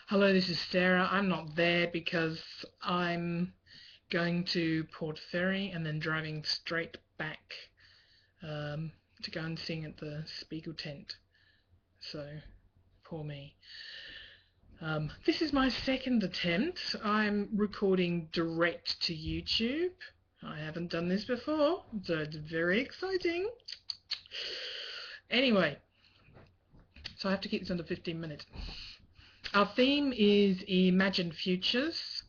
Hello, this is Sarah. I'm not there because I'm going to Port Fairy and then driving straight back um, to go and sing at the Spiegel tent. So, poor me. This is my second attempt. I'm recording direct to YouTube. I haven't done this before, so it's very exciting. Anyway, so I have to keep this under 15 minutes. Our theme is Imagine Futures.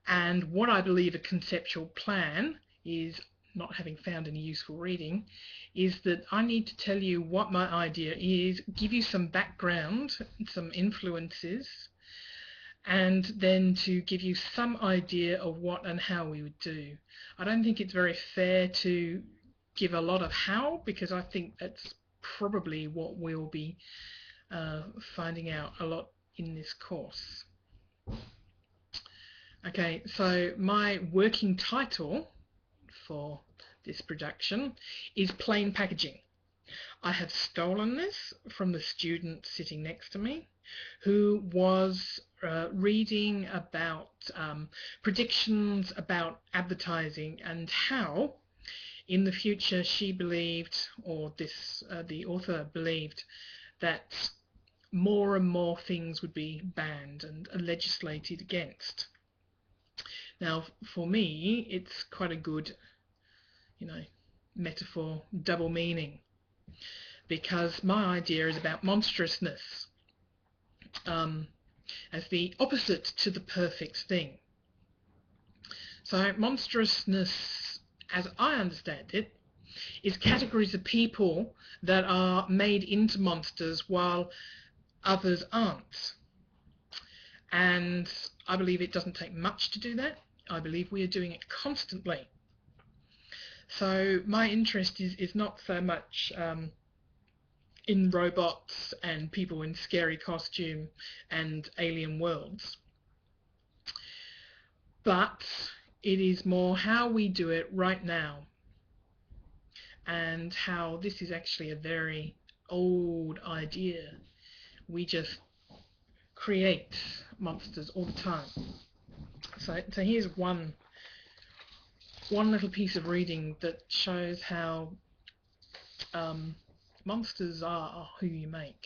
And what I believe a conceptual plan is, not having found any useful reading, is that I need to tell you what my idea is, give you some background, some influences, and then to give you some idea of what and how we would do. I don't think it's very fair to give a lot of how, because I think that's probably what we'll be finding out a lot in this course. Okay, so my working title for this production is Plain Packaging. I have stolen this from the student sitting next to me, who was reading about predictions about advertising and how in the future she believed, or the author believed, that more and more things would be banned and legislated against. Now, for me, it's quite a good, metaphor, double meaning, because my idea is about monstrousness as the opposite to the perfect thing. So monstrousness, as I understand it, is categories of people that are made into monsters while others aren't. And I believe it doesn't take much to do that. I believe we are doing it constantly. So my interest is not so much in robots and people in scary costume and alien worlds, but it is more how we do it right now, and how this is actually a very old idea. We just create monsters all the time. So here's one little piece of reading that shows how monsters are who you make.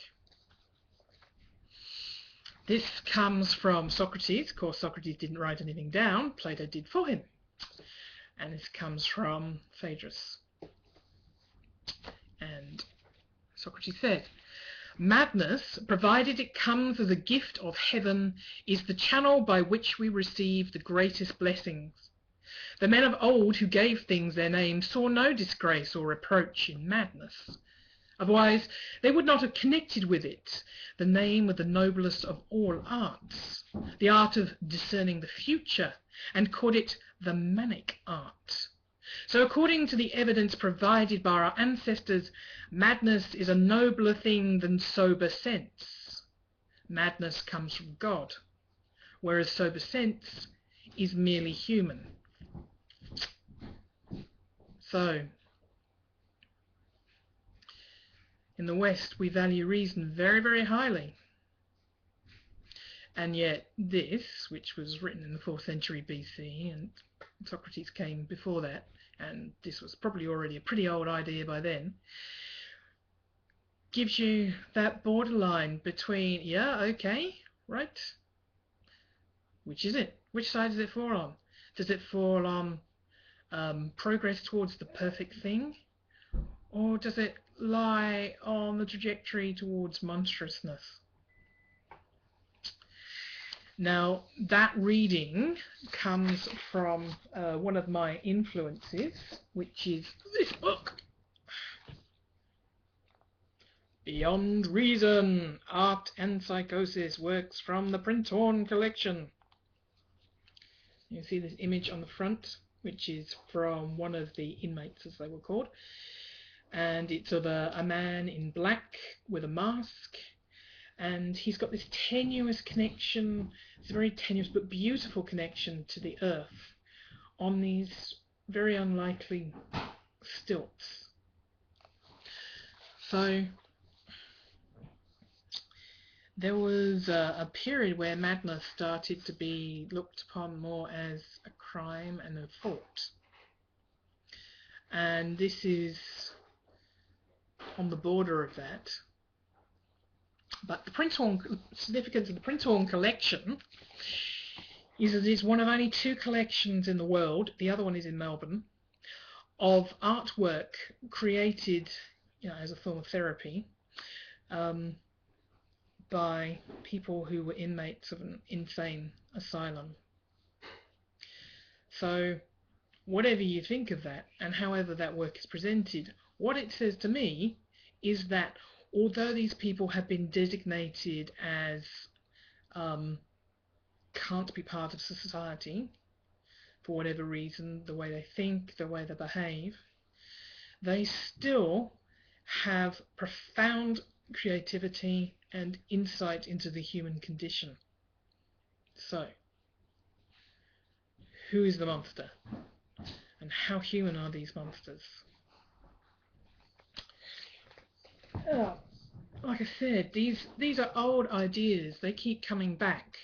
This comes from Socrates. Of course, Socrates didn't write anything down. Plato did for him. And this comes from Phaedrus. And Socrates said, "Madness, provided it comes as a gift of heaven, is the channel by which we receive the greatest blessings. The men of old who gave things their name saw no disgrace or reproach in madness. Otherwise, they would not have connected with it the name of the noblest of all arts, the art of discerning the future, and called it the manic art. So according to the evidence provided by our ancestors, madness is a nobler thing than sober sense. Madness comes from God, whereas sober sense is merely human." So, in the West, we value reason very, very highly. And yet this, which was written in the 4th century BC, and Socrates came before that, and this was probably already a pretty old idea by then, gives you that borderline between, yeah, okay, right, which is it? Which side does it fall on? Does it fall on progress towards the perfect thing? Or does it lie on the trajectory towards monstrousness? Now, that reading comes from one of my influences, which is this book, Beyond Reason, Art and Psychosis, works from the Printemps collection. You see this image on the front, which is from one of the inmates, as they were called. And it's of a man in black with a mask. And he's got this tenuous connection, it's a very tenuous but beautiful connection to the earth on these very unlikely stilts. So there was a period where madness started to be looked upon more as a crime and a fault. And this is on the border of that. But the Prinzhorn significance of the Prinzhorn collection is that it's one of only 2 collections in the world, the other one is in Melbourne, of artwork created, as a form of therapy, by people who were inmates of an insane asylum. So whatever you think of that, and however that work is presented, what it says to me is that although these people have been designated as can't be part of society for whatever reason, the way they think, the way they behave, they still have profound creativity and insight into the human condition. So, who is the monster? And how human are these monsters? Like I said, these are old ideas. They keep coming back.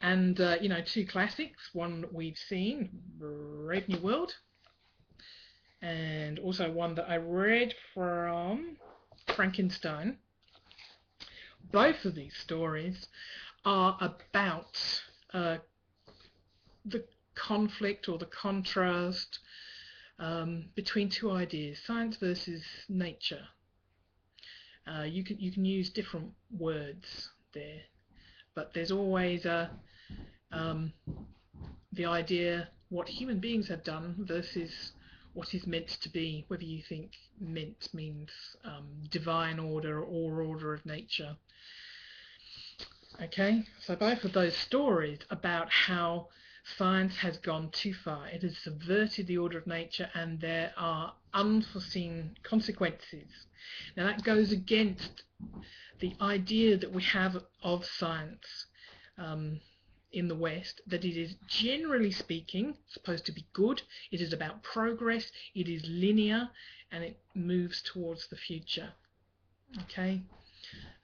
And, 2 classics. One we've seen, Brave New World, and also one that I read from Frankenstein. Both of these stories are about the conflict or the contrast between 2 ideas, science versus nature. You can use different words there, but there's always the idea what human beings have done versus what is meant to be, whether you think meant means divine order or order of nature. Okay, so both of those stories about how science has gone too far. It has subverted the order of nature and there are unforeseen consequences. Now that goes against the idea that we have of science in the West, that it is, generally speaking, supposed to be good. It is about progress, it is linear, and it moves towards the future. Okay,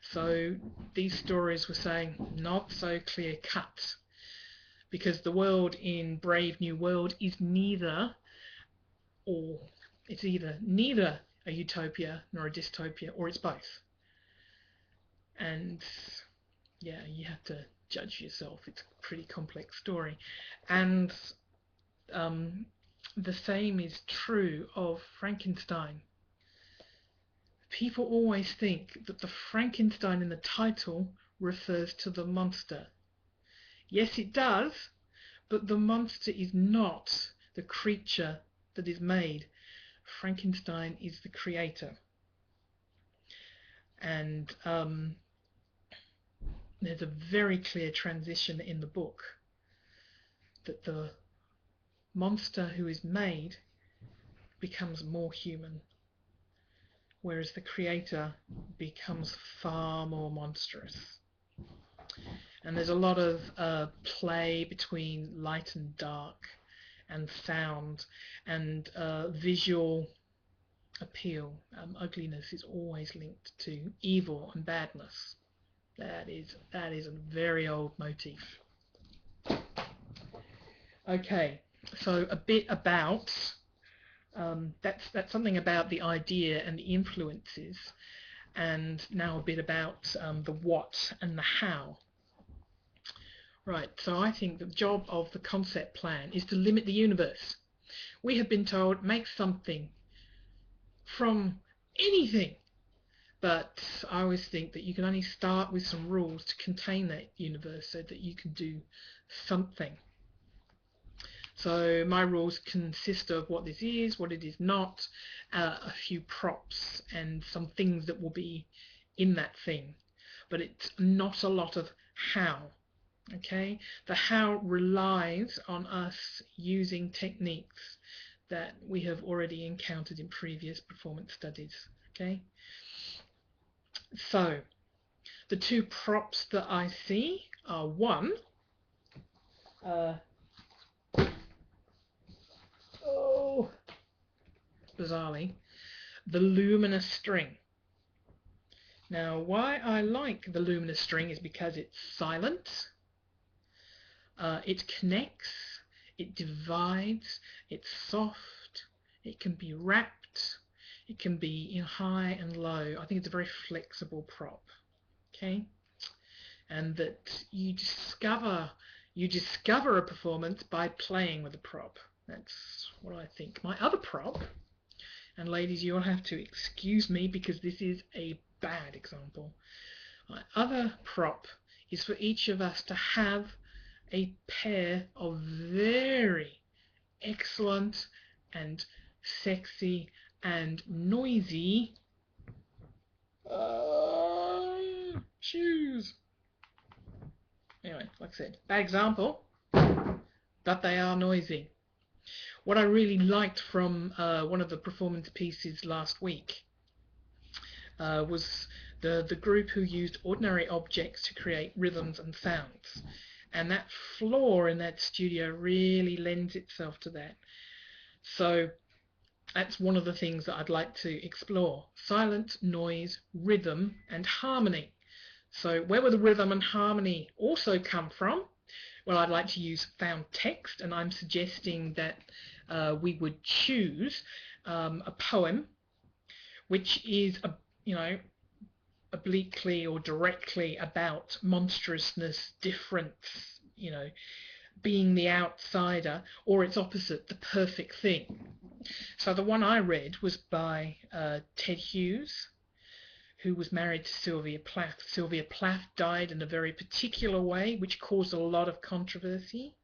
so these stories were saying not so clear cut, because the world in Brave New World is neither, or it's either neither a utopia nor a dystopia, or it's both. And yeah, you have to judge yourself. It's a pretty complex story. And the same is true of Frankenstein. People always think that the Frankenstein in the title refers to the monster. Yes, it does, but the monster is not the creature that is made. Frankenstein is the creator. And there's a very clear transition in the book that the monster who is made becomes more human, whereas the creator becomes far more monstrous. And there's a lot of play between light and dark and sound and visual appeal. Ugliness is always linked to evil and badness. That is a very old motif. Okay, so a bit about that's something about the idea and the influences, and now a bit about the what and the how. Right, so I think the job of the concept plan is to limit the universe. We have been told make something from anything, but I always think that you can only start with some rules to contain that universe so that you can do something. So my rules consist of what this is, what it is not, a few props and some things that will be in that thing, but it's not a lot of how. Okay, the how relies on us using techniques that we have already encountered in previous performance studies. Okay, so the 2 props that I see are one, bizarrely, the luminous string. Now, why I like the luminous string is because it's silent, it connects, it divides, it's soft, it can be wrapped, it can be in high and low. I think it's a very flexible prop, okay? And that you discover a performance by playing with the prop. That's what I think. My other prop, and ladies, you'll have to excuse me because this is a bad example. My other prop is for each of us to have a pair of very excellent and sexy and noisy shoes. Anyway, like I said, bad example, but they are noisy. What I really liked from one of the performance pieces last week was the group who used ordinary objects to create rhythms and sounds. And that floor in that studio really lends itself to that. So that's one of the things that I'd like to explore. Silence, noise, rhythm, and harmony. So where will the rhythm and harmony also come from? Well, I'd like to use found text, and I'm suggesting that we would choose a poem which is, obliquely or directly about monstrousness, difference, being the outsider, or its opposite, the perfect thing. So the one I read was by Ted Hughes, who was married to Sylvia Plath. Sylvia Plath died in a very particular way, which caused a lot of controversy,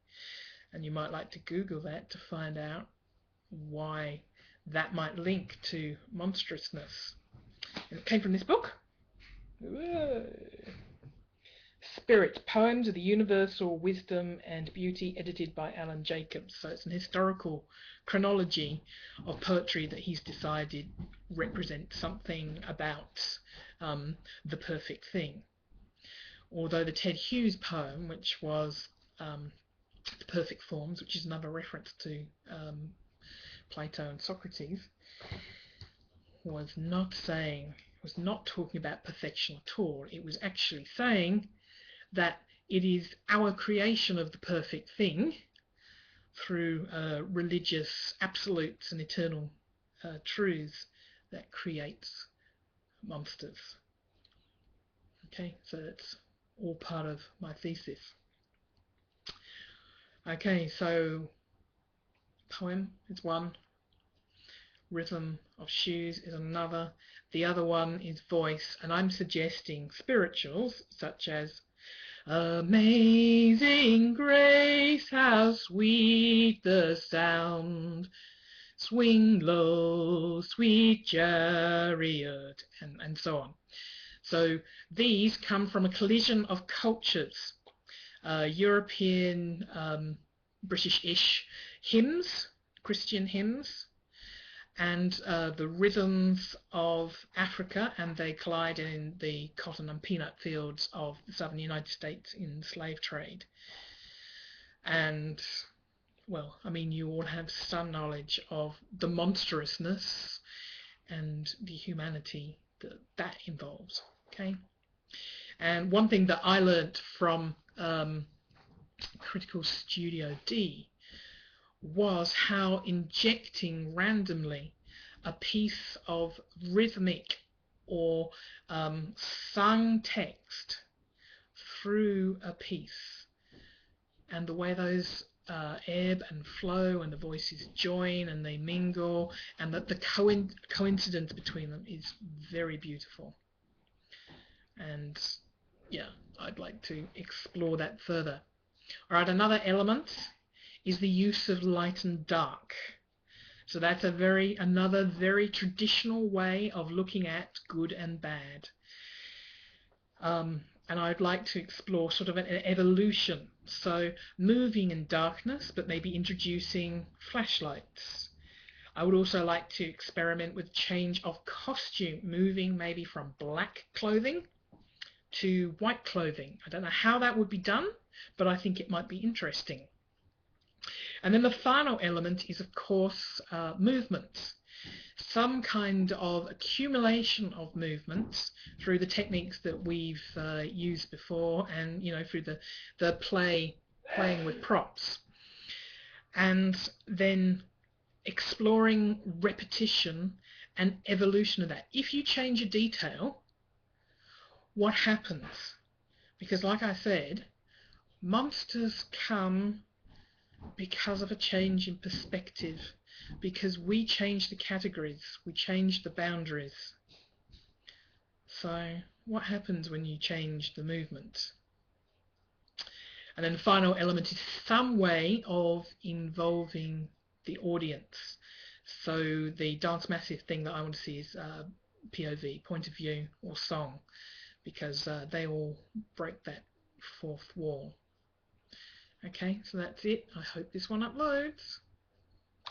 and you might like to Google that to find out why that might link to monstrousness. And it came from this book. Whoa. Spirit, Poems of the Universal Wisdom and Beauty, edited by Alan Jacobs. So it's an historical chronology of poetry that he's decided represents something about the perfect thing. Although the Ted Hughes poem, which was The Perfect Forms, which is another reference to Plato and Socrates, was not talking about perfection at all. It was actually saying that it is our creation of the perfect thing through religious absolutes and eternal truths that creates monsters. Okay, so that's all part of my thesis. Okay, so poem is one, rhythm of shoes is another, the other one is voice, and I'm suggesting spirituals such as Amazing grace, how sweet the sound, swing low, sweet chariot, and so on. So these come from a collision of cultures, European, British-ish hymns, Christian hymns, and the rhythms of Africa, and they collide in the cotton and peanut fields of the southern United States in the slave trade. And, well, I mean, you all have some knowledge of the monstrousness and the humanity that involves, okay? And one thing that I learnt from Critical Studio D was how injecting randomly a piece of rhythmic or sung text through a piece, and the way those ebb and flow and the voices join and they mingle, and that the coincidence between them is very beautiful. And yeah, I'd like to explore that further. All right, another element is the use of light and dark. So that's another very traditional way of looking at good and bad. And I'd like to explore sort of an evolution. So moving in darkness, but maybe introducing flashlights. I would also like to experiment with change of costume, moving maybe from black clothing to white clothing. I don't know how that would be done, but I think it might be interesting. And then the final element is, of course, movement. some kind of accumulation of movements through the techniques that we've used before, and through the playing with props, and then exploring repetition and evolution of that. If you change a detail, what happens? Because like I said, monsters come because of a change in perspective, because we change the categories, we change the boundaries. So what happens when you change the movement? And then the final element is some way of involving the audience. So the dance massive thing that I want to see is POV, point of view, or song, because they all break that fourth wall. Okay, so that's it. I hope this one uploads.